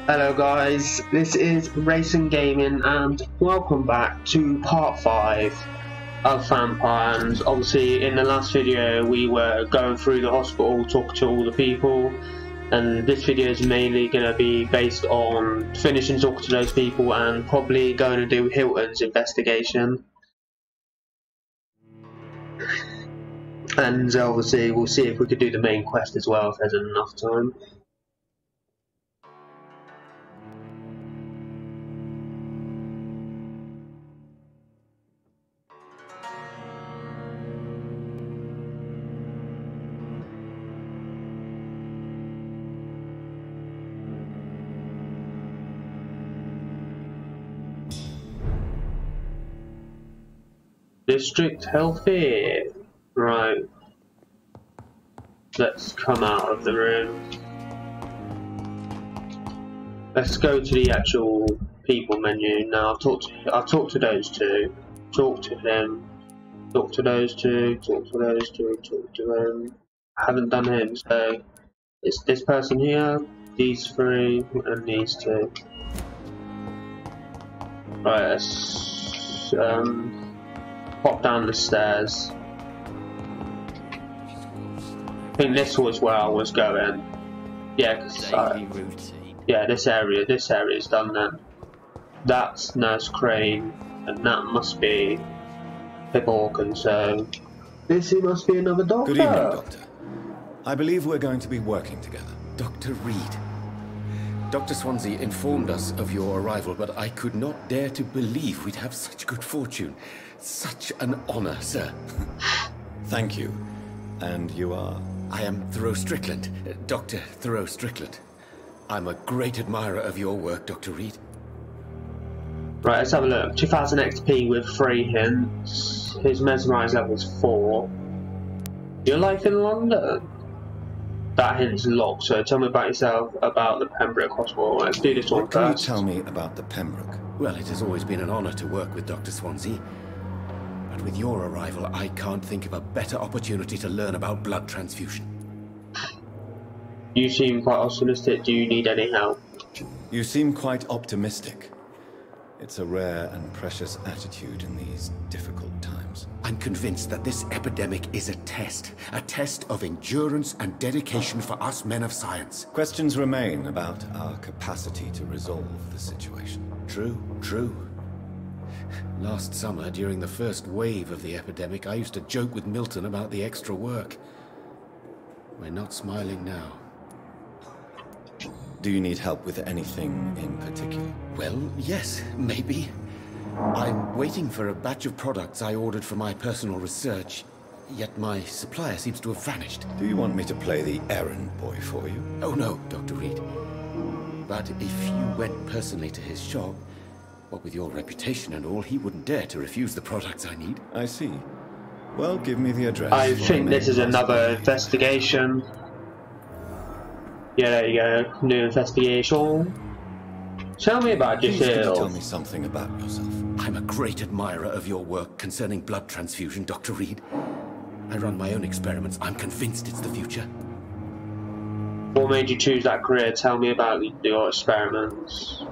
Hello guys, this is Racing Gaming and welcome back to part 5 of Vampyr. And obviously in the last video we were going through the hospital, talking to all the people, and this video is mainly going to be based on finishing talking to those people and probably going to do Hilton's investigation. And obviously we'll see if we could do the main quest as well if there's enough time. District Healthy. Right. Let's come out of the room. Let's go to the actual people menu now. I'll talk to those two. Talk to them. Talk to those two. Talk to those two. Talk to them. I haven't done him, so it's this person here, these three, and these two. Right. Let's pop down the stairs. I think this was where I was going. Yeah, cause, yeah, this area is done then. That's Nurse Crane, and that must be Pip Hawkins, so this must be another doctor. Good evening, Doctor. I believe we're going to be working together. Dr. Reed. Dr. Swansea informed us of your arrival, but I could not dare to believe we'd have such good fortune. Such an honor, sir. Thank you. And you are? I am Thoreau Strickland, Dr. Thoreau Strickland. I'm a great admirer of your work, Dr. Reed. Right, let's have a look. 2000 XP with 3 hints. His mesmerise level is 4. Your life in London? That hint's locked, so tell me about yourself, about the Pembroke Hospital. Let's do this one first. What can you tell me about the Pembroke? Well, it has always been an honor to work with Dr. Swansea. But with your arrival, I can't think of a better opportunity to learn about blood transfusion. You seem quite optimistic. Do you need any help? You seem quite optimistic. It's a rare and precious attitude in these difficult times. I'm convinced that this epidemic is a test of endurance and dedication for us men of science. Questions remain about our capacity to resolve the situation. True. Last summer, during the first wave of the epidemic, I used to joke with Milton about the extra work. We're not smiling now. Do you need help with anything in particular? Well, yes, maybe. I'm waiting for a batch of products I ordered for my personal research, yet my supplier seems to have vanished. Do you want me to play the errand boy for you? Oh no, Dr. Reed. But if you went personally to his shop, what with your reputation and all, he wouldn't dare to refuse the products I need. I see. Well, give me the address. I think this is another investigation. Yeah, there you go. New investigation. Tell me about yourself. Please, could you tell me something about yourself? I'm a great admirer of your work concerning blood transfusion, Dr. Reed. I run my own experiments. I'm convinced it's the future. What made you choose that career? Tell me about your experiments.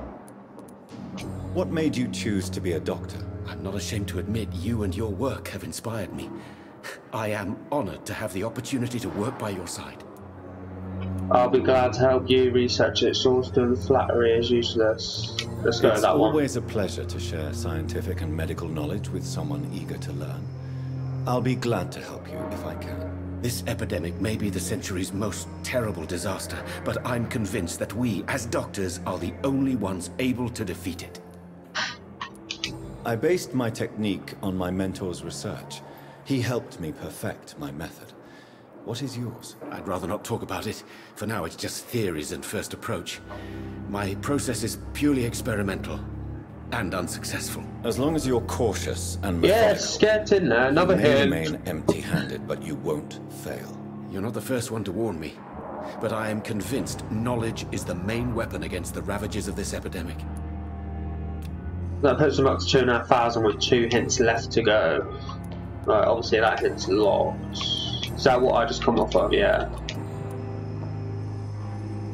What made you choose to be a doctor? I'm not ashamed to admit you and your work have inspired me. I am honored to have the opportunity to work by your side. I'll be glad to help you. Research at Salisbury. Flattery is useless. Let's go with that one. It's always a pleasure to share scientific and medical knowledge with someone eager to learn. I'll be glad to help you if I can. This epidemic may be the century's most terrible disaster, but I'm convinced that we, as doctors, are the only ones able to defeat it. I based my technique on my mentor's research. He helped me perfect my method. What is yours? I'd rather not talk about it. For now, it's just theories and first approach. My process is purely experimental and unsuccessful. As long as you're cautious and methodical. Yes, get in there. Another hint. You may remain empty-handed, but you won't fail. You're not the first one to warn me, but I am convinced knowledge is the main weapon against the ravages of this epidemic. That puts them up to 2,500 with 2 hints left to go. Right, obviously that hint's locked. Is that what I just come off of? Yeah.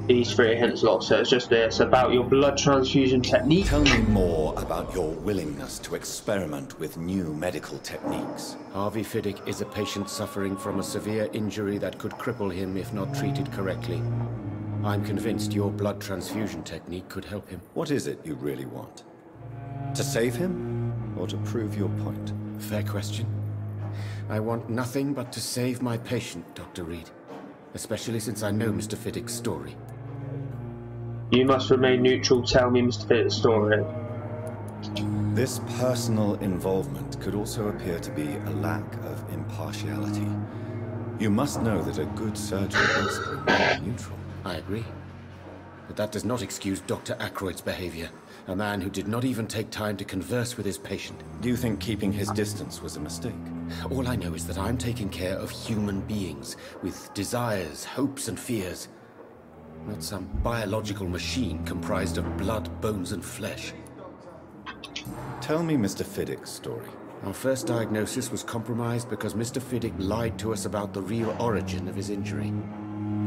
these 3 hints lot. So it's just this about your blood transfusion technique. Tell me more about your willingness to experiment with new medical techniques. Harvey Fiddick is a patient suffering from a severe injury that could cripple him if not treated correctly. I'm convinced your blood transfusion technique could help him. What is it you really want? To save him, or to prove your point? Fair question. I want nothing but to save my patient, Dr. Reed. Especially since I know Mr. Fiddick's story. You must remain neutral. Tell me Mr. Fiddick's story. This personal involvement could also appear to be a lack of impartiality. You must know that a good surgeon must remain neutral. I agree. But that does not excuse Dr. Ackroyd's behavior. A man who did not even take time to converse with his patient. Do you think keeping his distance was a mistake? All I know is that I'm taking care of human beings with desires, hopes, and fears. Not some biological machine comprised of blood, bones, and flesh. Tell me Mr. Fiddick's story. Our first diagnosis was compromised because Mr. Fiddick lied to us about the real origin of his injury.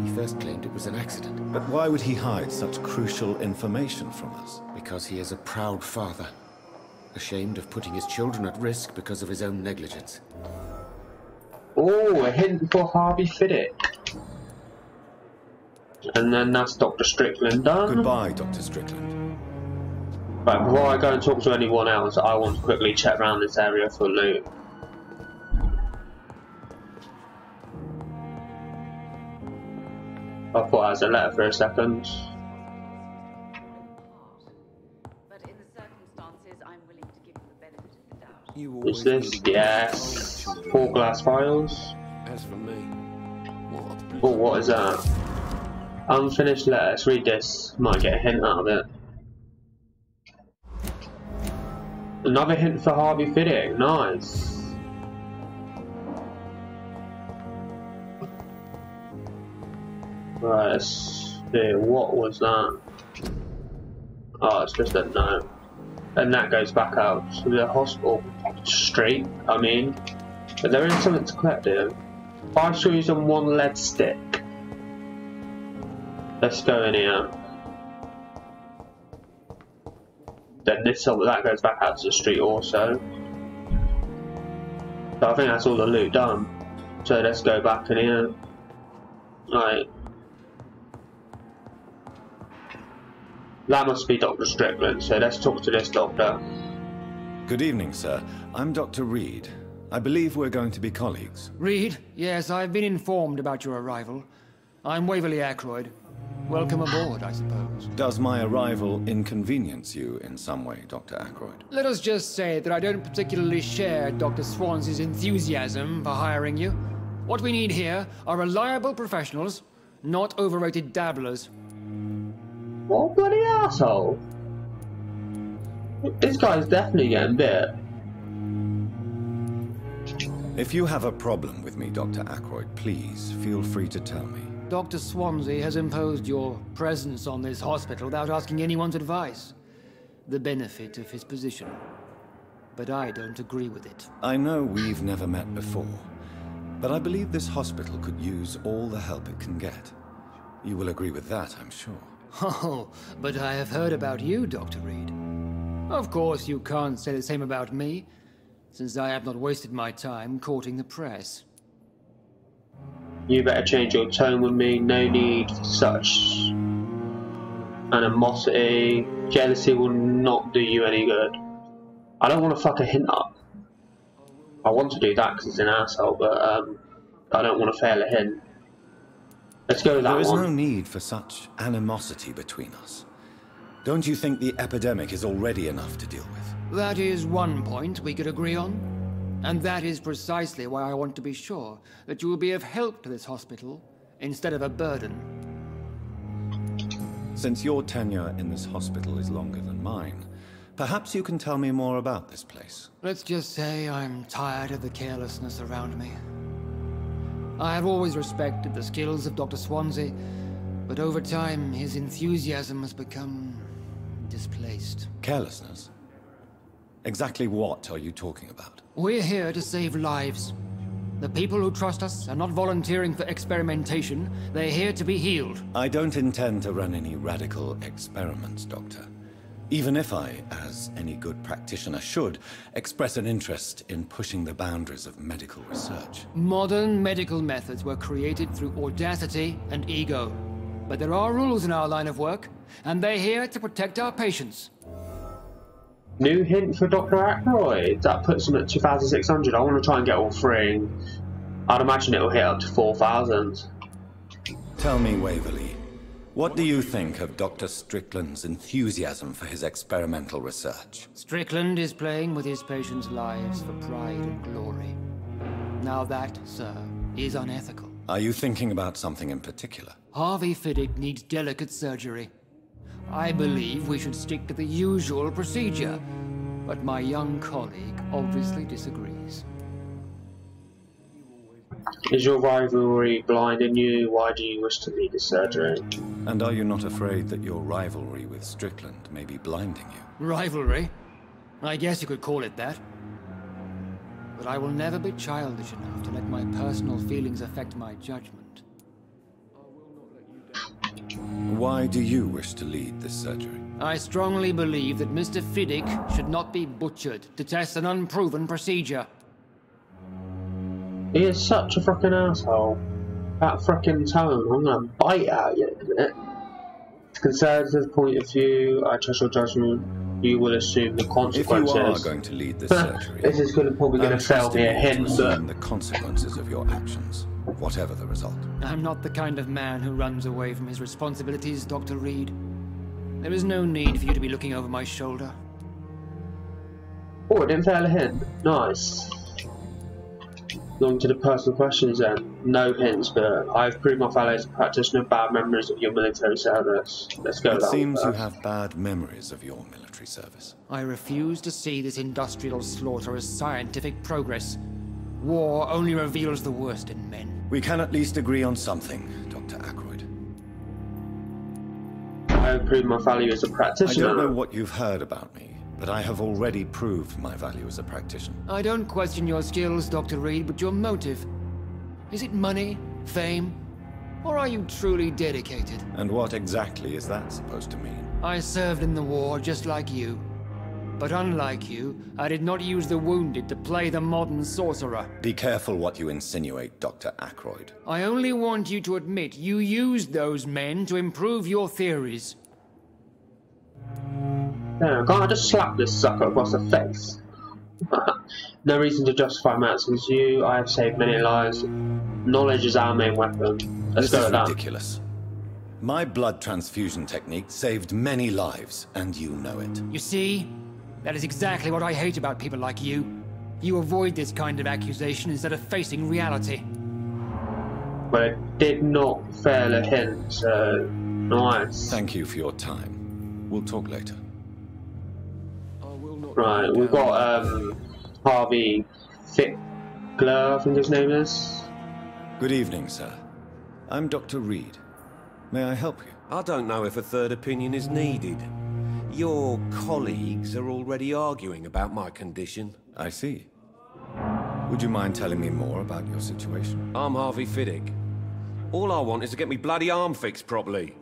He first claimed it was an accident. But why would he hide such crucial information from us? Because he is a proud father, ashamed of putting his children at risk because of his own negligence. Oh, a hint for Harvey Fiddick. And then that's Dr. Strickland done. Goodbye, Dr. Strickland. Right, before I go and talk to anyone else, I want to quickly check around this area for loot. I thought I was a letter for a second. But in the circumstances, I'm willing to give you the benefit of the doubt. What's this? Yes. 4 glass files. As for me, Oh, what is that? Unfinished letter. Let's read this. Might get a hint out of it. Another hint for Harvey Fiddick. Nice. Right, let's see. What was that? Oh, it's just a note. And that goes back out to the hospital street, I mean. But there is something to collect here. 5 screws and 1 lead stick. Let's go in here. Then this that goes back out to the street also. So I think that's all the loot done. So let's go back in here. Right. That must be Dr. Strickland, so let's talk to this doctor. Good evening, sir. I'm Dr. Reed. I believe we're going to be colleagues. Reed? Yes, I've been informed about your arrival. I'm Waverly Ackroyd. Welcome aboard, I suppose. Does my arrival inconvenience you in some way, Dr. Ackroyd? Let us just say that I don't particularly share Dr. Swansea's enthusiasm for hiring you. What we need here are reliable professionals, not overrated dabblers. What a bloody asshole! This guy's definitely getting bit. If you have a problem with me, Dr. Ackroyd, please feel free to tell me. Dr. Swansea has imposed your presence on this hospital without asking anyone's advice. The benefit of his position. But I don't agree with it. I know we've never met before, but I believe this hospital could use all the help it can get. You will agree with that, I'm sure. Oh, but I have heard about you, Dr. Reed. Of course, you can't say the same about me, since I have not wasted my time courting the press. You better change your tone with me. No need for such animosity. Jealousy will not do you any good. I don't want to fuck a hint up. I want to do that because he's an asshole, but I don't want to fail a hint. Let's go with that one. There is no need for such animosity between us. Don't you think the epidemic is already enough to deal with? That is one point we could agree on. And that is precisely why I want to be sure that you will be of help to this hospital instead of a burden. Since your tenure in this hospital is longer than mine, perhaps you can tell me more about this place. Let's just say I'm tired of the carelessness around me. I have always respected the skills of Dr. Swansea, but over time his enthusiasm has become displaced. Carelessness? Exactly what are you talking about? We're here to save lives. The people who trust us are not volunteering for experimentation. They're here to be healed. I don't intend to run any radical experiments, Doctor. Even if I, as any good practitioner should, express an interest in pushing the boundaries of medical research. Modern medical methods were created through audacity and ego. But there are rules in our line of work, and they're here to protect our patients. New hint for Dr. Ackroyd. That puts him at 2,600. I want to try and get all three. I'd imagine it'll hit up to 4,000. Tell me, Waverly, what do you think of Dr. Strickland's enthusiasm for his experimental research? Strickland is playing with his patients' lives for pride and glory. Now that, sir, is unethical. Are you thinking about something in particular? Harvey Fiddick needs delicate surgery. I believe we should stick to the usual procedure, but my young colleague obviously disagrees. Is your rivalry blinding you? Why do you wish to lead the surgery? And are you not afraid that your rivalry with Strickland may be blinding you? Rivalry? I guess you could call it that. But I will never be childish enough to let my personal feelings affect my judgment. Why do you wish to lead this surgery? I strongly believe that Mr. Fiddick should not be butchered to test an unproven procedure. He is such a fucking asshole. That fucking tone, I'm gonna bite out you in a minute. Conservative point of view, I trust your judgment. You will assume the consequences. If you are going to lead this surgery, this is probably going to fail me a hint, but the consequences of your actions, whatever the result. I'm not the kind of man who runs away from his responsibilities, Dr. Reed. There is no need for you to be looking over my shoulder. Oh, I didn't fail a hint. Nice. Going to the personal questions then. No hints, but I've proved my fellow as a practitioner bad memories of your military service. Let's go. It seems you have bad memories of your military service. I refuse to see this industrial slaughter as scientific progress. War only reveals the worst in men. We can at least agree on something, Dr. Ackroyd. I have proved my value as a practitioner. I don't know what you've heard about me, but I have already proved my value as a practitioner. I don't question your skills, Dr. Reed, but your motive. Is it money, fame, or are you truly dedicated? And what exactly is that supposed to mean? I served in the war just like you. But unlike you, I did not use the wounded to play the modern sorcerer. Be careful what you insinuate, Dr. Ackroyd. I only want you to admit you used those men to improve your theories. Yeah, can't I just slap this sucker across the face? No reason to justify my actions. I have saved many lives. Knowledge is our main weapon. Let's go with that. This is ridiculous. My blood transfusion technique saved many lives, and you know it. You see? That is exactly what I hate about people like you. You avoid this kind of accusation instead of facing reality. But it did not fail a hint, so nice. Thank you for your time. We'll talk later. Right, we've got Harvey Fickler, I think his name is. Good evening, sir. I'm Dr. Reed. May I help you? I don't know if a third opinion is needed. Your colleagues are already arguing about my condition. I see. Would you mind telling me more about your situation? I'm Harvey Fiddick. All I want is to get me bloody arm fixed properly.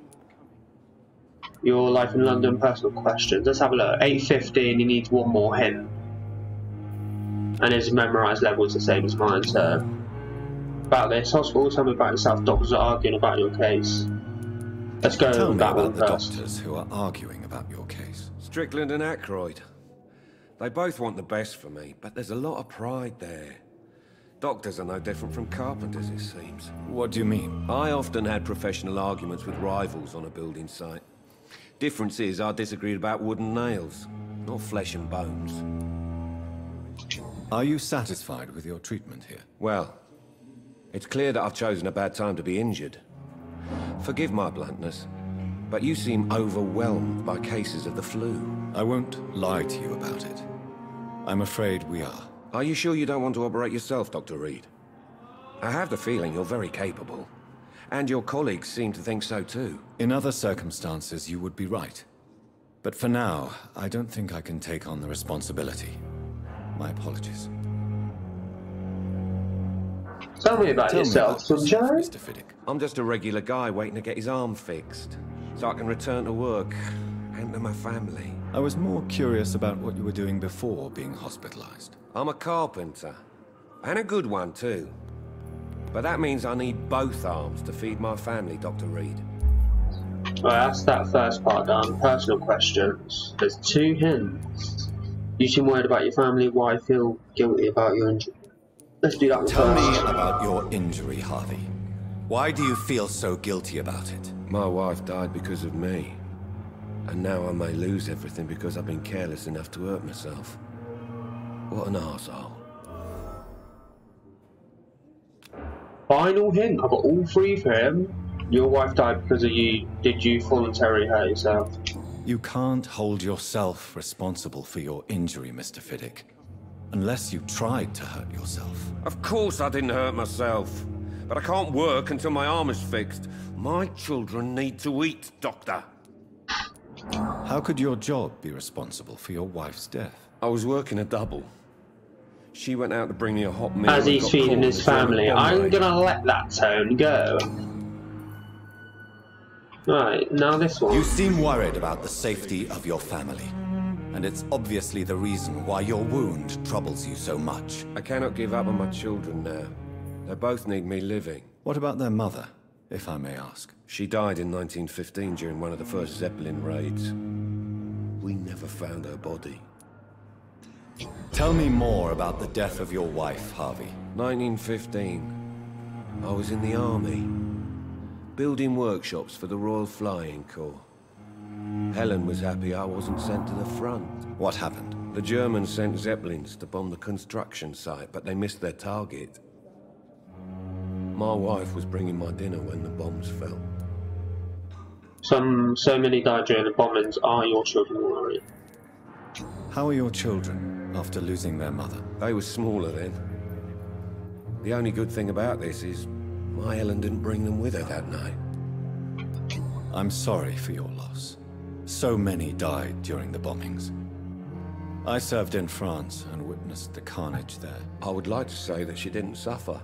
Your life in London, personal questions. Let's have a look. 850 and he needs one more hint. And his memorised level is the same as mine, so... About this hospital, tell me about yourself. Doctors are arguing about your case. Let's go Tell me that about one the first. doctors who are arguing about your case. Strickland and Ackroyd. They both want the best for me, but there's a lot of pride there. Doctors are no different from carpenters, it seems. What do you mean? I often had professional arguments with rivals on a building site. Difference is, I disagreed about wooden nails, not flesh and bones. Are you satisfied with your treatment here? Well, it's clear that I've chosen a bad time to be injured. Forgive my bluntness, but you seem overwhelmed by cases of the flu. I won't lie to you about it. I'm afraid we are. Are you sure you don't want to operate yourself, Dr. Reed? I have the feeling you're very capable. And your colleagues seem to think so too. In other circumstances, you would be right. But for now, I don't think I can take on the responsibility. My apologies. Tell me about yourself, Sunshine. Mr. Fiddick. I'm just a regular guy waiting to get his arm fixed, so I can return to work and to my family. I was more curious about what you were doing before being hospitalized. I'm a carpenter, and a good one too. But that means I need both arms to feed my family, Dr. Reed. Right, that's that first part done. Personal questions. There's 2 hints. You seem worried about your family. Why feel guilty about your injury? Let's do that one Tell first. me about your injury, Harvey. Why do you feel so guilty about it? My wife died because of me. And now I may lose everything because I've been careless enough to hurt myself. What an arsehole. Final hint. I've got all 3 for him. Your wife died because of you. Did you voluntarily hurt yourself? You can't hold yourself responsible for your injury, Mr. Fiddick. Unless you tried to hurt yourself. Of course I didn't hurt myself. But I can't work until my arm is fixed. My children need to eat, Doctor. How could your job be responsible for your wife's death? I was working a double. She went out to bring me a hot meal. As he's and got feeding caught his in a German family, bomb I'm raid. gonna let that tone go. Right, now this one. You seem worried about the safety of your family. And it's obviously the reason why your wound troubles you so much. I cannot give up on my children now. They both need me living. What about their mother, if I may ask? She died in 1915 during one of the first Zeppelin raids. We never found her body. Tell me more about the death of your wife, Harvey. 1915. I was in the army, building workshops for the Royal Flying Corps. Helen was happy I wasn't sent to the front. What happened? The Germans sent Zeppelins to bomb the construction site, but they missed their target. My wife was bringing my dinner when the bombs fell. So many died during the bombings. Are your children worried? How are your children after losing their mother? They were smaller then. The only good thing about this is my Helen didn't bring them with her that night. I'm sorry for your loss. So many died during the bombings. I served in France and witnessed the carnage there. I would like to say that she didn't suffer.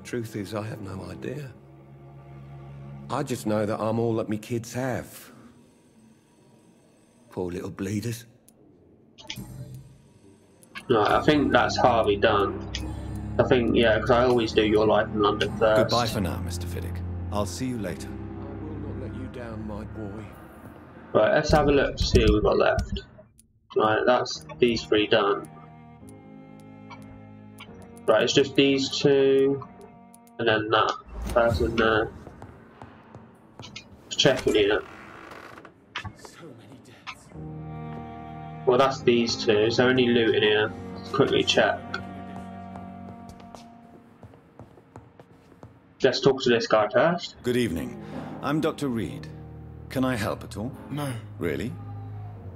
Truth is, I have no idea. I just know that I'm all that me kids have. Poor little bleeders. Right, I think that's Harvey done. I think, yeah, because I always do your life in London first. Goodbye for now, Mr. Fiddick. I'll see you later. I will not let you down, my boy. Right, let's have a look to see what we've got left. Right, that's these 3 done. Right, it's just these 2, and then that person there. Just checking here. So many deaths. Well, that's these 2. Is there any loot in here? Let's quickly check. Let's talk to this guy first. Good evening. I'm Dr. Reed. Can I help at all? No, Really?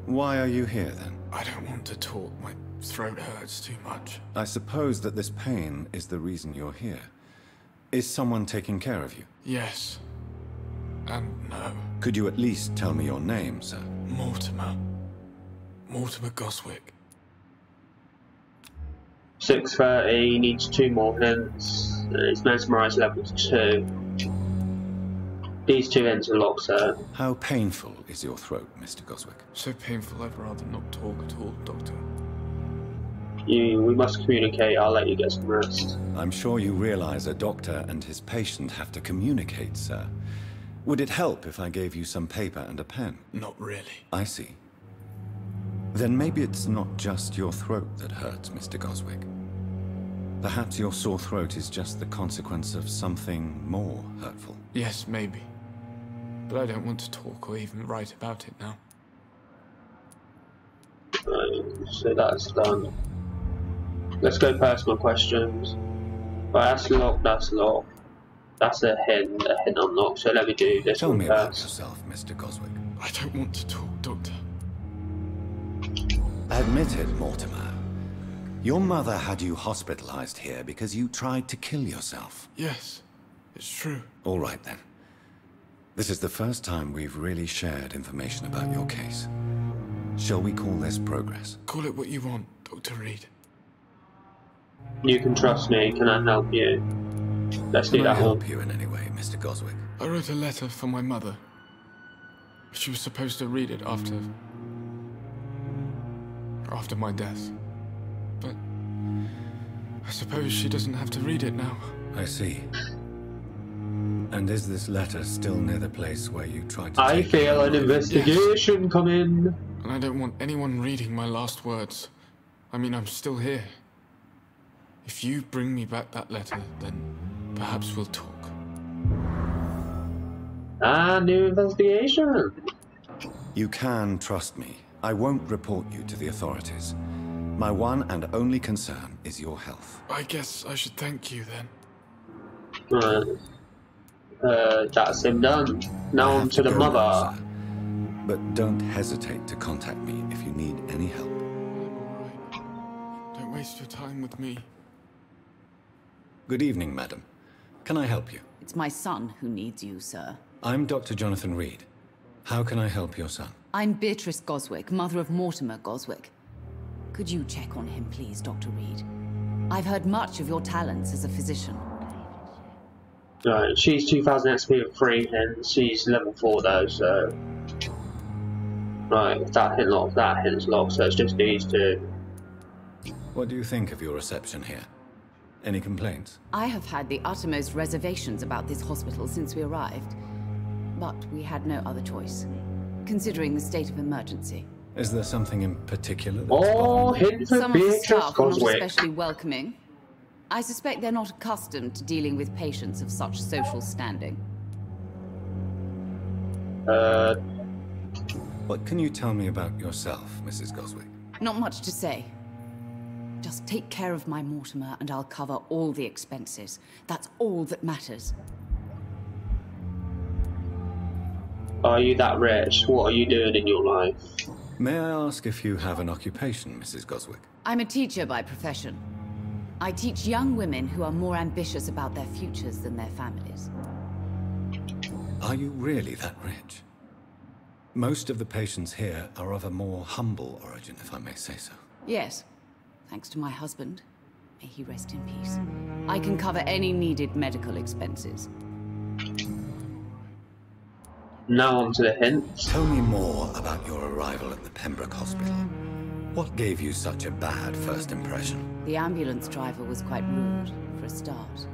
Why are you here then? I don't want to talk. My throat hurts too much. I suppose that this pain is the reason you're here. Is someone taking care of you? Yes. And no. Could you at least tell me your name, sir? Mortimer. Mortimer Goswick. 630 needs 2 more hints. It's mesmerised level 2. These 2 hints are locked, sir. How painful is your throat, Mr. Goswick? So painful I'd rather not talk at all, Doctor. We must communicate. I'll let you get some rest. I'm sure you realize a doctor and his patient have to communicate, sir. Would it help if I gave you some paper and a pen? Not really. I see. Then maybe it's not just your throat that hurts, Mr. Goswick. Perhaps your sore throat is just the consequence of something more hurtful. Yes, maybe. But I don't want to talk or even write about it now. Right, so that's done. Let's go personal questions. Right, that's locked, that's locked. That's a hint unlocked. So let me do this Tell one me about first. yourself, Mr. Goswick. I don't want to talk, Doctor. Admit it, Mortimer. Your mother had you hospitalized here because you tried to kill yourself. Yes, it's true. All right, then. This is the first time we've really shared information about your case. Shall we call this progress? Call it what you want, Dr. Reed. You can trust me. Can I help you? Let's do Can I that help one. you in any way, Mr. Goswick? I wrote a letter for my mother. She was supposed to read it after my death. But I suppose she doesn't have to read it now. I see. And is this letter still near the place where you tried to I take feel your an life? investigation coming. And I don't want anyone reading my last words. I mean, I'm still here. If you bring me back that letter, then perhaps we'll talk. New investigation. You can trust me. I won't report you to the authorities. My one and only concern is your health. I guess I should thank you then. Right. That's him done. Now I on have to the go mother. now, sir. But don't hesitate to contact me if you need any help. Alright. Don't waste your time with me. Good evening, madam. Can I help you? It's my son who needs you, sir. I'm Dr. Jonathan Reed. How can I help your son? I'm Beatrice Goswick, mother of Mortimer Goswick. Could you check on him, please, Dr. Reed? I've heard much of your talents as a physician. Right, she's 2000 XP with 3 hints. She's level 4 though, so. Right, that hint locked, so it's just these two. What do you think of your reception here? Any complaints? I have had the uttermost reservations about this hospital since we arrived. But we had no other choice, considering the state of emergency. Is there something in particular that's Oh, bothering you? hint for Some of the Beatrice staff are not Goswick. especially welcoming. I suspect they're not accustomed to dealing with patients of such social standing. What can you tell me about yourself, Mrs. Goswick? Not much to say. Just take care of my Mortimer and I'll cover all the expenses. That's all that matters. Are you that rich? What are you doing in your life? May I ask if you have an occupation, Mrs. Goswick? I'm a teacher by profession. I teach young women who are more ambitious about their futures than their families. Are you really that rich? Most of the patients here are of a more humble origin, if I may say so. Yes, thanks to my husband. May he rest in peace. I can cover any needed medical expenses. Now on to the hints. Tell me more about your arrival at the Pembroke Hospital. What gave you such a bad first impression? The ambulance driver was quite rude, for a start.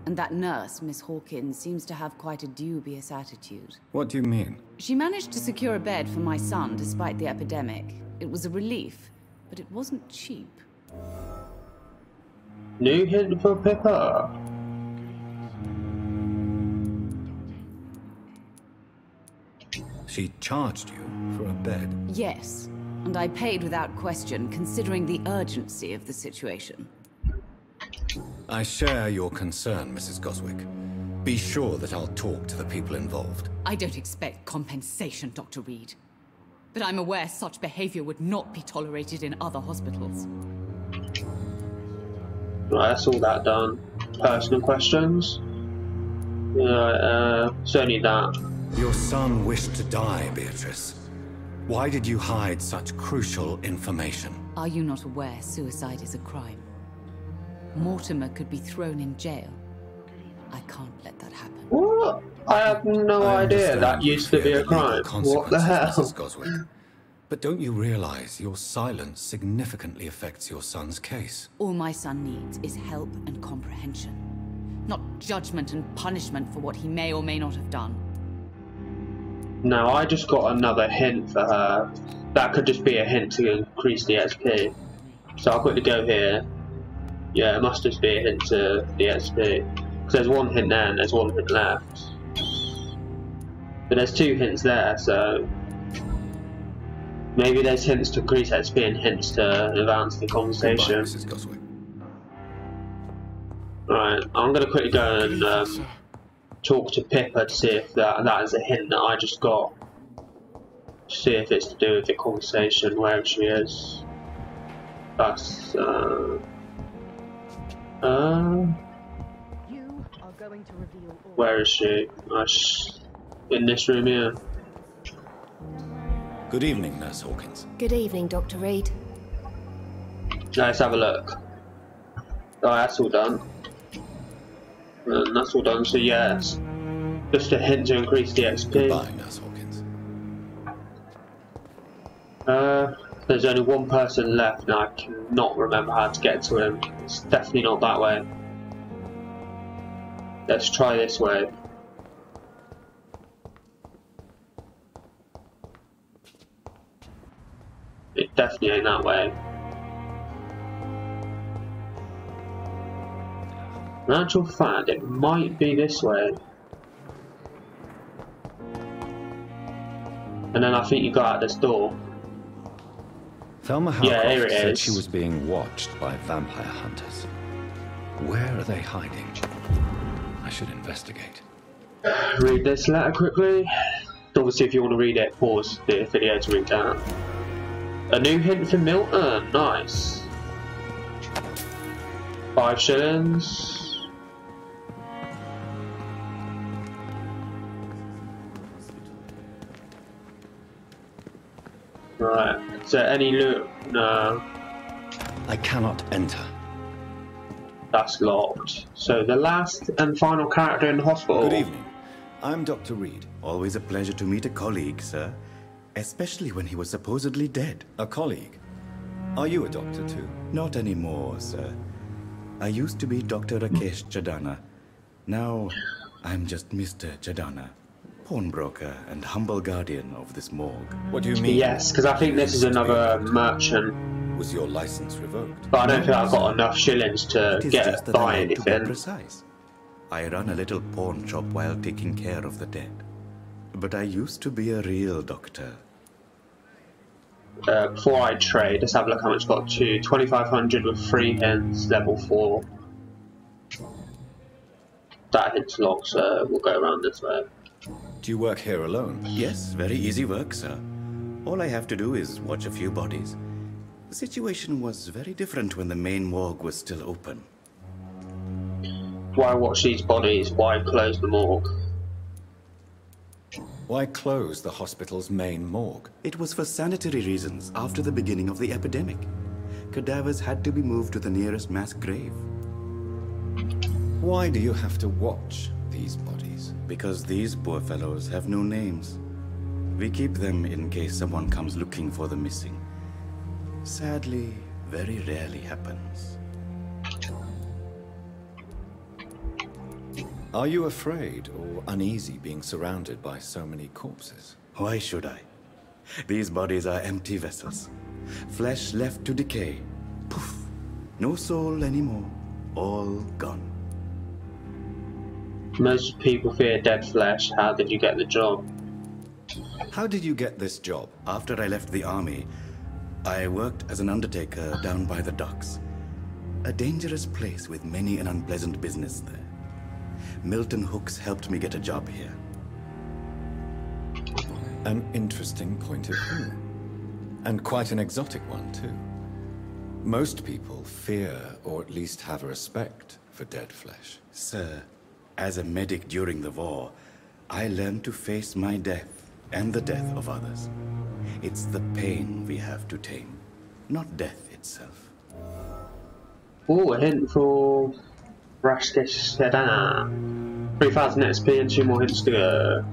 And that nurse, Miss Hawkins, seems to have quite a dubious attitude. What do you mean? She managed to secure a bed for my son despite the epidemic. It was a relief, but it wasn't cheap. New hint for Pippa. She charged you for a bed. Yes, and I paid without question, considering the urgency of the situation. I share your concern, Mrs. Goswick. Be sure that I'll talk to the people involved. I don't expect compensation, Dr. Reed. But I'm aware such behavior would not be tolerated in other hospitals. Right, that's all that done. Personal questions? Yeah, it's only that. Your son wished to die, Beatrice. Why did you hide such crucial information? Are you not aware suicide is a crime? Mortimer could be thrown in jail. I can't let that happen. What? I have no I idea understand that you used to be fear a the legal crime. What the consequences, hell? Mrs. Goswick. But don't you realize your silence significantly affects your son's case? All my son needs is help and comprehension. Not judgment and punishment for what he may or may not have done. No, I just got another hint for her. That could just be a hint to increase the XP. So I'll quickly go here. Yeah, it must just be a hint to the XP. Because there's one hint there and there's one hint left. But there's 2 hints there, so... Maybe there's hints to increase XP and hints to advance the Goodbye, conversation. Mrs. Goswick. Right, I'm gonna quickly go and Sir. talk to Pippa to see if that is a hint that I just got. See if it's to do with the conversation, where she is. That's, You are going to reveal all. where is she? In this room here. Good evening, Nurse Hawkins. Good evening, Dr. Reed. Let's have a look. Oh, that's all done. And that's all done, so yes. Just a hint to increase the XP. Goodbye, Nurse Hawkins. There's only one person left now. I cannot remember how to get to him. It's definitely not that way. Let's try this way. It definitely ain't that way. In actual fact, it might be this way. And then I think you go out this door. Thelma Yeah, here Howcroft it said is. she was being watched by vampire hunters. Where are they hiding? I should investigate. Read this letter quickly. Obviously, if you want to read it, pause the video to read that. A new hint for Milton. Nice. 5 shillings. Right. Is there any loot? No. I cannot enter. That's locked. So the last and final character in the hospital. Good evening. I'm Dr. Reed. Always a pleasure to meet a colleague, sir. Especially when he was supposedly dead. A colleague. Are you a doctor too? Not anymore, sir. I used to be Dr. Rakesh Chadana. Now, I'm just Mr. Chadana, pawnbroker and humble guardian of this morgue. What do you mean? Yes, because I think this is another merchant. Was your license revoked? But I don't think I've got enough shillings to It is get just that buy I like to be anything. precise. I run a little pawn shop while taking care of the dead. But I used to be a real doctor. Before I trade, let's have a look how much it's got to. 2,500 with 3 hints, level 4. That hint's locked, so we'll go around this way. Do you work here alone? Yes, very easy work, sir. All I have to do is watch a few bodies. The situation was very different when the main morgue was still open. Why watch these bodies? Why close the morgue? Why close the hospital's main morgue? It was for sanitary reasons after the beginning of the epidemic. Cadavers had to be moved to the nearest mass grave. Why do you have to watch these bodies? Because these poor fellows have no names. We keep them in case someone comes looking for the missing. Sadly, very rarely happens. Are you afraid or uneasy being surrounded by so many corpses? Why should I? These bodies are empty vessels. Flesh left to decay. Poof. No soul anymore. All gone. Most people fear dead flesh. How did you get the job? How did you get this job? After I left the army, I worked as an undertaker down by the docks. A dangerous place with many an unpleasant business there. Milton Hooks helped me get a job here. An interesting point of view. And quite an exotic one, too. Most people fear, or at least have a respect, for dead flesh. Sir, as a medic during the war, I learned to face my death and the death of others. It's the pain we have to tame, not death itself. Oh, a hint for Rakesh Chadana. 3,000 XP and 2 more hints to go.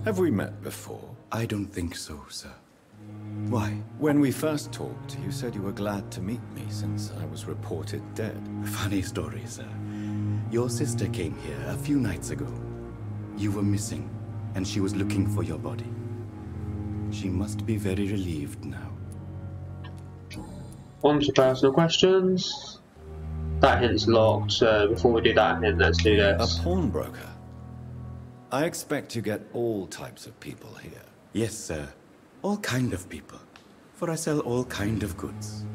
Have we met before? I don't think so, sir. Why? When we first talked, you said you were glad to meet me since I was reported dead. Funny story, sir. Your sister came here a few nights ago. You were missing, and she was looking for your body. She must be very relieved now. On to personal questions. That hint's locked, so before we do that hint, let's do A this. pawnbroker? I expect you get all types of people here. Yes, sir. All kind of people. For I sell all kind of goods.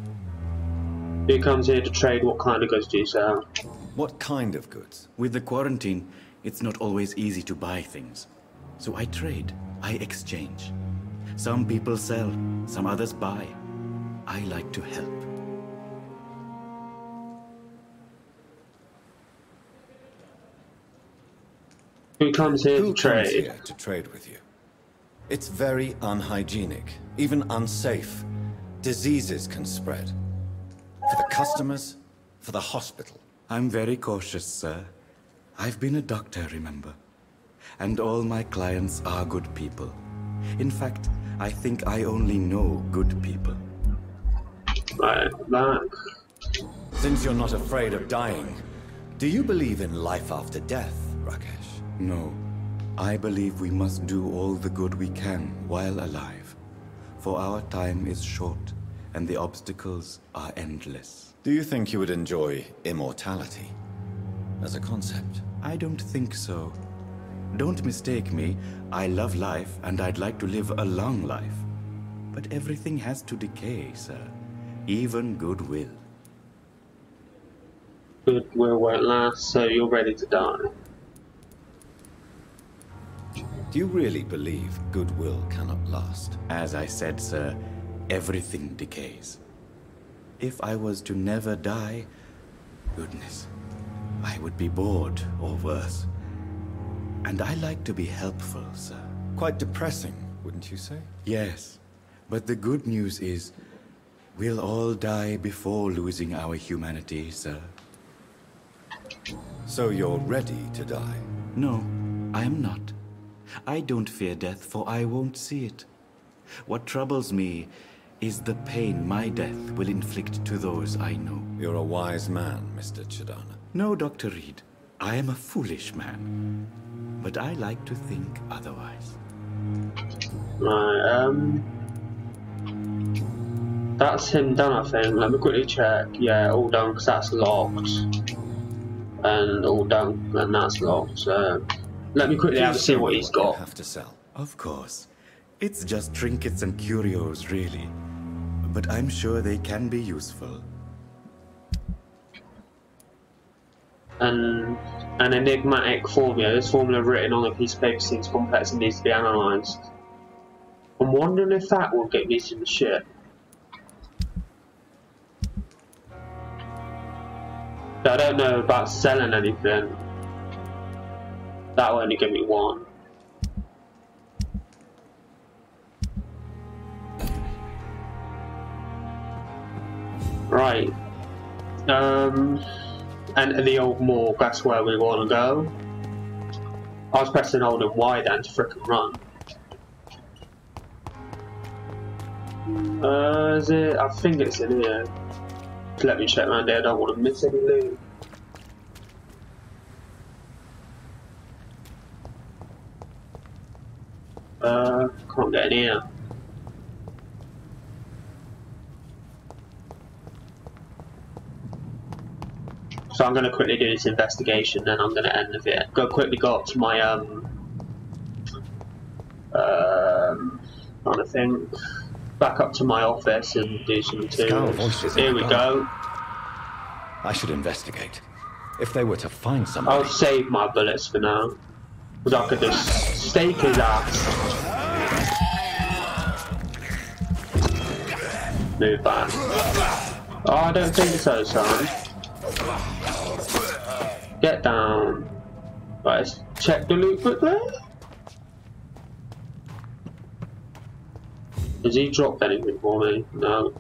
Who comes here to trade? What kind of goods do you sell? What kind of goods? With the quarantine, it's not always easy to buy things. So I trade, I exchange. Some people sell, some others buy. I like to help. Who comes here Who to comes trade? here to trade with you? It's very unhygienic, even unsafe. Diseases can spread. For the customers, for the hospital. I'm very cautious, sir. I've been a doctor, remember? And all my clients are good people. In fact, I think I only know good people. Right, back. Since you're not afraid of dying, do you believe in life after death, Rakesh? No. I believe we must do all the good we can while alive. For our time is short, and the obstacles are endless. Do you think you would enjoy immortality as a concept? I don't think so. Don't mistake me. I love life, and I'd like to live a long life. But everything has to decay, sir. Even goodwill. Goodwill won't last, so you're ready to die. Do you really believe goodwill cannot last? As I said, sir, everything decays. If I was to never die, goodness, I would be bored or worse. And I like to be helpful, sir. Quite depressing, wouldn't you say? Yes, but the good news is, we'll all die before losing our humanity, sir. So you're ready to die? No, I am not. I don't fear death, for I won't see it. What troubles me is the pain my death will inflict to those I know. You're a wise man, Mr. Chidana. No, Dr. Reed. I am a foolish man. But I like to think otherwise. Right, that's him done, I think. Let me quickly check. Yeah, all done, because that's locked. And all done, and that's locked. So, let me quickly have a see what he's got. Have to sell. Of course. It's just trinkets and curios, really. But I'm sure they can be useful. And an enigmatic formula. This formula written on a piece of paper seems complex and needs to be analysed. I'm wondering if that will get me some shit. I don't know about selling anything. That will only give me one. Right. Enter the old morgue, that's where we want to go. I was pressing hold and Y then to frickin' run. Is it? I think it's in here. Let me check around here, I don't want to miss any loot. Can't get in here. So I'm going to quickly do this investigation, then I'm going to end the video. Quickly go up to my trying to think. Back up to my office and do some materials. Here we go. I should investigate. If they were to find somebody... I'll save my bullets for now. Because I could just stake his ass. Move back. Oh, I don't think so, son. Get down. Right, let's check the loot quickly. Has he dropped anything for me? No.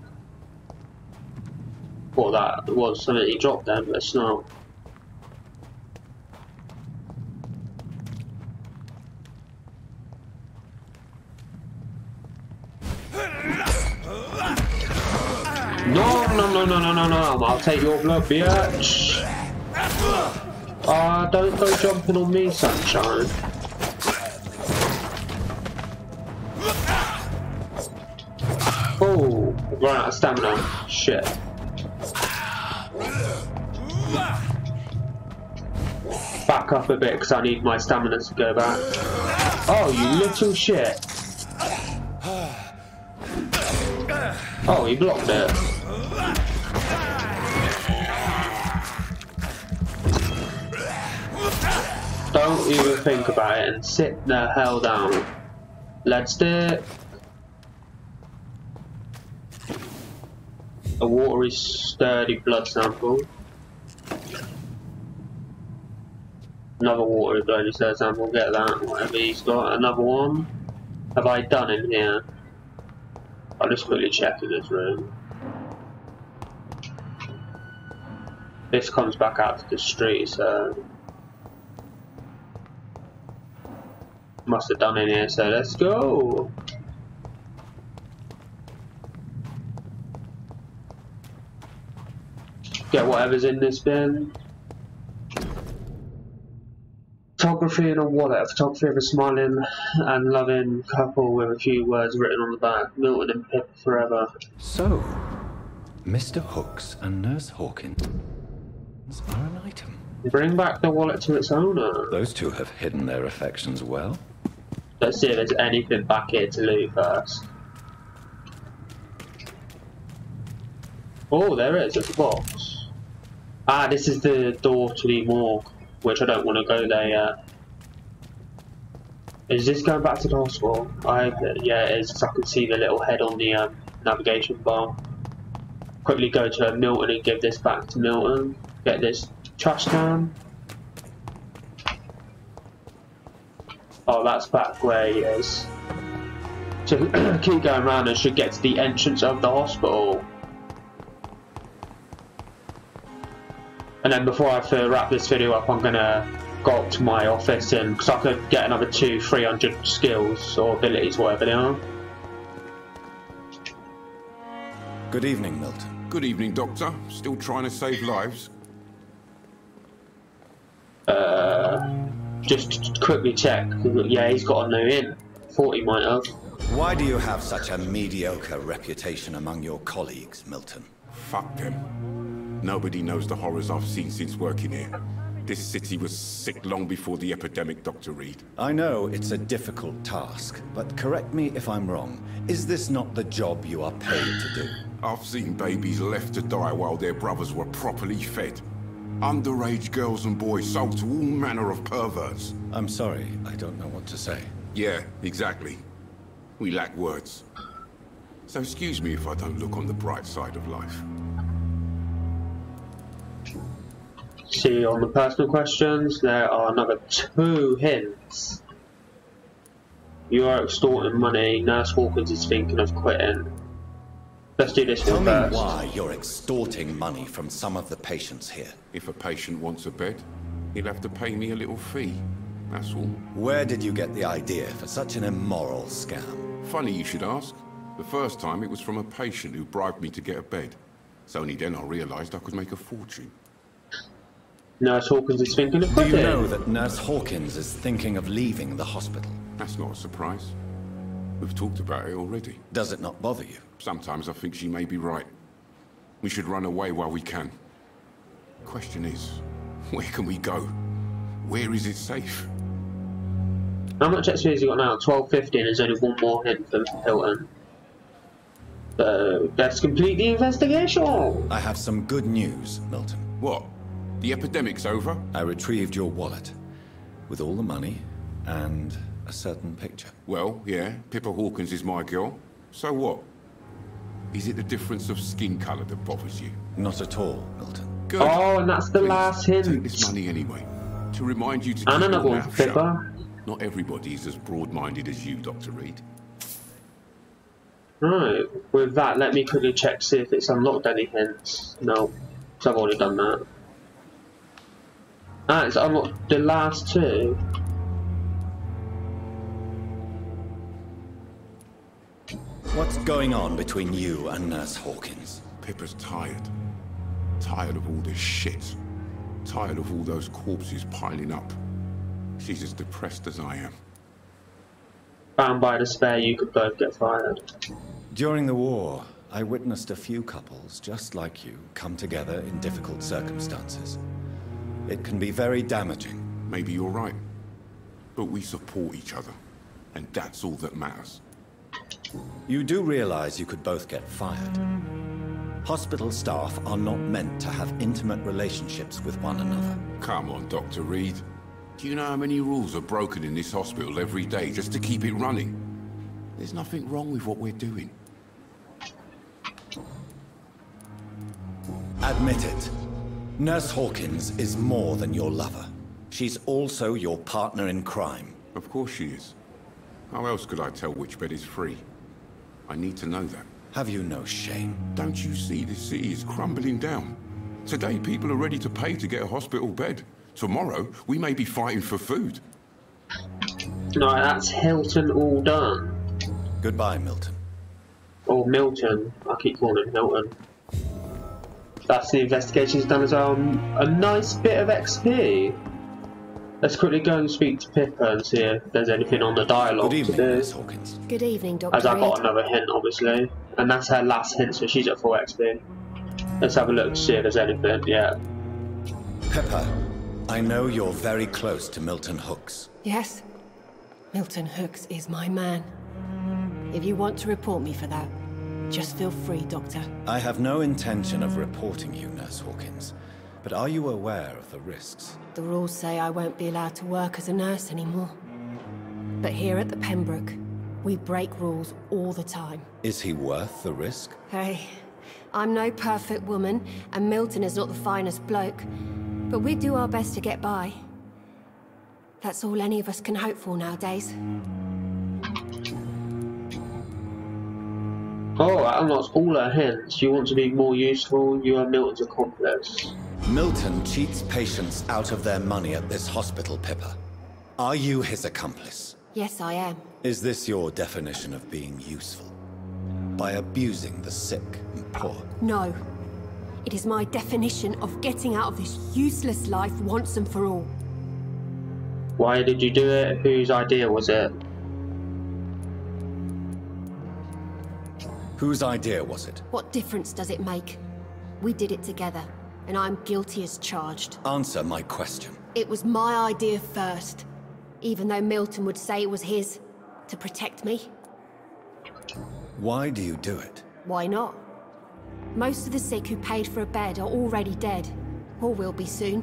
Well, that was something he dropped then, but it's not. No, I'll take your blood, bitch. Don't go jumping on me, sunshine. Oh, run out of stamina. Shit. Back up a bit because I need my stamina to go back. Oh, you little shit. Oh, he blocked it. Don't even think about it and sit the hell down. Let's do it. A watery, sturdy blood sample. Another watery, sturdy sample. Get that. Whatever he's got. Another one. Have I done in here? I'll just quickly check in this room. This comes back out to the street, so must have done in here, so let's go. Get whatever's in this bin. Photography in a wallet. A photography of a smiling and loving couple with a few words written on the back. Milton and Pip forever. So, Mr. Hooks and Nurse Hawkins are an item. Bring back the wallet to its owner. Those two have hidden their affections well. Let's see if there's anything back here to loot first. Oh, there is. It's a box. Ah, this is the door to the morgue, which I don't want to go there yet. Is this going back to the hospital? Yeah, it is, because I can see the little head on the navigation bar. Quickly go to Milton and give this back to Milton. Get this trash can. Oh, that's back where he is. So keep going around and should get to the entrance of the hospital. And then before I wrap this video up, I'm gonna go up to my office and because I could get another 200-300 skills or abilities, whatever they are. Good evening, Milton. Good evening, Doctor. Still trying to save lives? Just quickly check. Yeah, he's got a no in. Thought he might have. Why do you have such a mediocre reputation among your colleagues, Milton? Fuck them. Nobody knows the horrors I've seen since working here. This city was sick long before the epidemic, Dr. Reed. I know it's a difficult task, but correct me if I'm wrong. Is this not the job you are paid to do? I've seen babies left to die while their brothers were properly fed. Underage girls and boys sold to all manner of perverts. I'm sorry, I don't know what to say. Yeah, exactly. We lack words. So excuse me if I don't look on the bright side of life. See, on the personal questions, there are another 2 hints. You are extorting money. Nurse Hawkins is thinking of quitting. Let's do this one first. Tell me why you're extorting money from some of the patients here. If a patient wants a bed, he'll have to pay me a little fee. That's all. Where did you get the idea for such an immoral scam? Funny you should ask. The first time it was from a patient who bribed me to get a bed. It's only then I realised I could make a fortune. Nurse Hawkins is thinking of quitting. Do you know that Nurse Hawkins is thinking of leaving the hospital? That's not a surprise. We've talked about it already. Does it not bother you? Sometimes I think she may be right. We should run away while we can. Question is, where can we go? Where is it safe? How much XP has he got now? 1250, and there's only one more hint for Hilton. So, let's complete the investigation! I have some good news, Milton. What? The epidemic's over? I retrieved your wallet, with all the money, and a certain picture. Well, yeah, Pippa Hawkins is my girl. So what? Is it the difference of skin colour that bothers you? Not at all, Milton. Good. Oh, and that's the Please, last hint. Take this money anyway. To remind you to keep And your another one mouth for shut. Pippa. Not everybody is as broad-minded as you, Dr. Reed. Right, with that, let me quickly check, see if it's unlocked any hints. No, because I've already done that. Ah, it's unlocked the last 2. What's going on between you and Nurse Hawkins? Pippa's tired. Tired of all this shit. Tired of all those corpses piling up. She's as depressed as I am. Bound by despair, you could both get fired. During the war, I witnessed a few couples just like you come together in difficult circumstances. It can be very damaging. Maybe you're right. But we support each other. And that's all that matters. You do realize you could both get fired. Hospital staff are not meant to have intimate relationships with one another. Come on, Dr. Reed. Do you know how many rules are broken in this hospital every day just to keep it running? There's nothing wrong with what we're doing. Admit it. Nurse Hawkins is more than your lover. She's also your partner in crime. Of course she is. How else could I tell which bed is free? I need to know that. Have you no shame? Don't you see this city is crumbling down? Today, people are ready to pay to get a hospital bed. Tomorrow, we may be fighting for food. No, that's Hilton all done. Goodbye, Milton. Or Milton. I keep calling him Milton. That's the investigation's done as well. A nice bit of XP. Let's quickly go and speak to Pippa and see if there's anything on the dialogue. Good evening, Miss Hawkins. Good evening, Dr. As I got Reed. another hint, obviously. And that's her last hint, so she's at full XP. Let's have a look to see if there's anything. Yeah. Pippa, I know you're very close to Milton Hooks. Yes, Milton Hooks is my man. If you want to report me for that, just feel free, Doctor. I have no intention of reporting you, Nurse Hawkins. But are you aware of the risks? The rules say I won't be allowed to work as a nurse anymore. But here at the Pembroke, we break rules all the time. Is he worth the risk? Hey, I'm no perfect woman, and Milton is not the finest bloke. But we do our best to get by. That's all any of us can hope for nowadays. Oh, that unlocks all her hints. You want to be more useful, you are Milton's accomplice. Milton cheats patients out of their money at this hospital, Pippa. Are you his accomplice? Yes, I am. Is this your definition of being useful? By abusing the sick and poor? No. It is my definition of getting out of this useless life once and for all. Why did you do it? Whose idea was it? Whose idea was it? What difference does it make? We did it together, and I'm guilty as charged. Answer my question. It was my idea first, even though Milton would say it was his, to protect me. Why do you do it? Why not? Most of the sick who paid for a bed are already dead, or will be soon.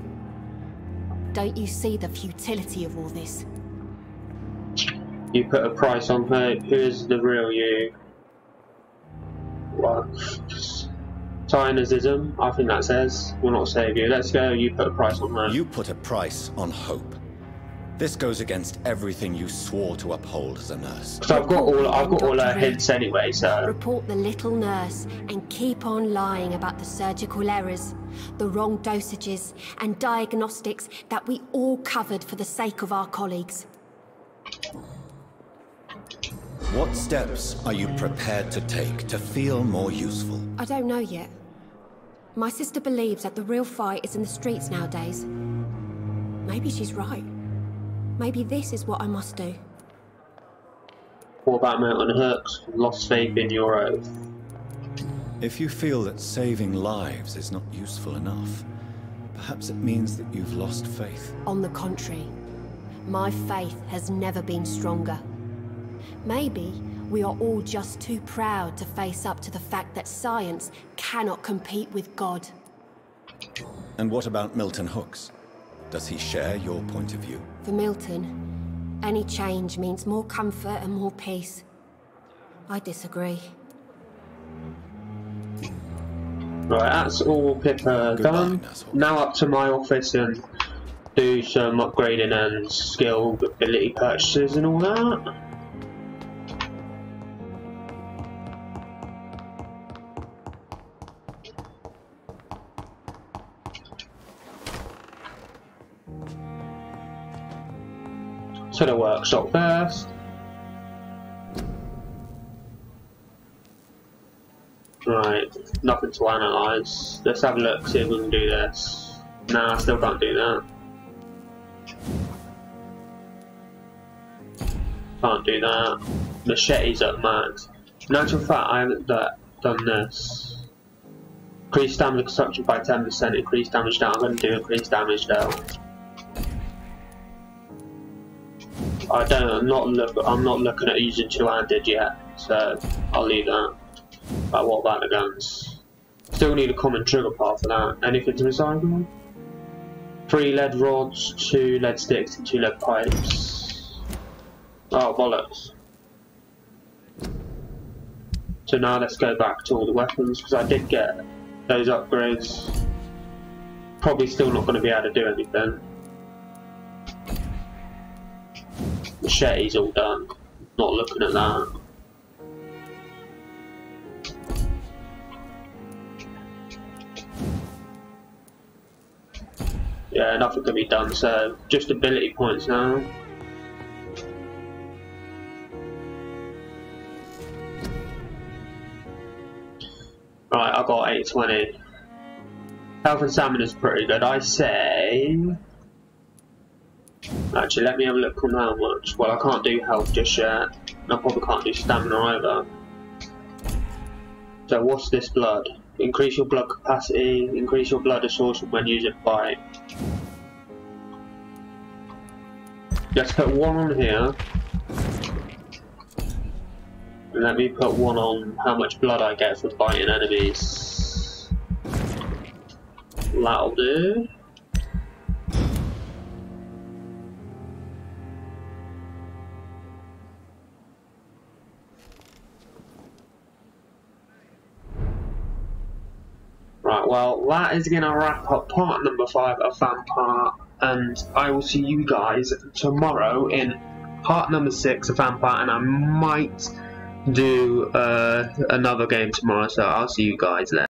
Don't you see the futility of all this? You put a price on her. Who is the real you? What? Zionism, I think that says, will not save you. Let's go, you put a price on her. You put a price on hope. This goes against everything you swore to uphold as a nurse. Because I've got all her hints anyway, so... Report the little nurse and keep on lying about the surgical errors, the wrong dosages and diagnostics that we all covered for the sake of our colleagues. What steps are you prepared to take to feel more useful? I don't know yet. My sister believes that the real fight is in the streets nowadays. Maybe she's right. Maybe this is what I must do. What about Milton Hooks? Lost faith in your oath. If you feel that saving lives is not useful enough, perhaps it means that you've lost faith. On the contrary, my faith has never been stronger. Maybe we are all just too proud to face up to the fact that science cannot compete with God. And what about Milton Hooks? Does he share your point of view? For Milton, any change means more comfort and more peace. I disagree. Right, that's all Pippa done. Now up to my office and do some upgrading and skill ability purchases and all that. To the workshop first. Right, nothing to analyse. Let's have a look, see if we can do this. Nah, I still can't do that. Can't do that. Machete's at max. In actual fact, I haven't done this. Increase damage construction by 10%, increase damage down. I'm going to do increase damage down. I'm not looking at using two-handed yet, so I'll leave that. But what about the guns? Still need a common trigger part for that. Anything to recycle? 3 lead rods, 2 lead sticks, and 2 lead pipes. Oh, bollocks. So now let's go back to all the weapons, because I did get those upgrades. Probably still not going to be able to do anything. Machete's all done. Not looking at that. nothing can be done, so just ability points now. Right, I got 820. Health and stamina is pretty good. I say... Actually, let me have a look on how much. Well, I can't do health just yet. And I probably can't do stamina either. So what's this blood? Increase your blood capacity, increase your blood absorption when using bite. Let's put one on here. And let me put one on how much blood I get from biting enemies. That'll do. Right, well, that is going to wrap up part number 5 of Vampyr, and I will see you guys tomorrow in part number 6 of Vampyr, and I might do another game tomorrow, so I'll see you guys then.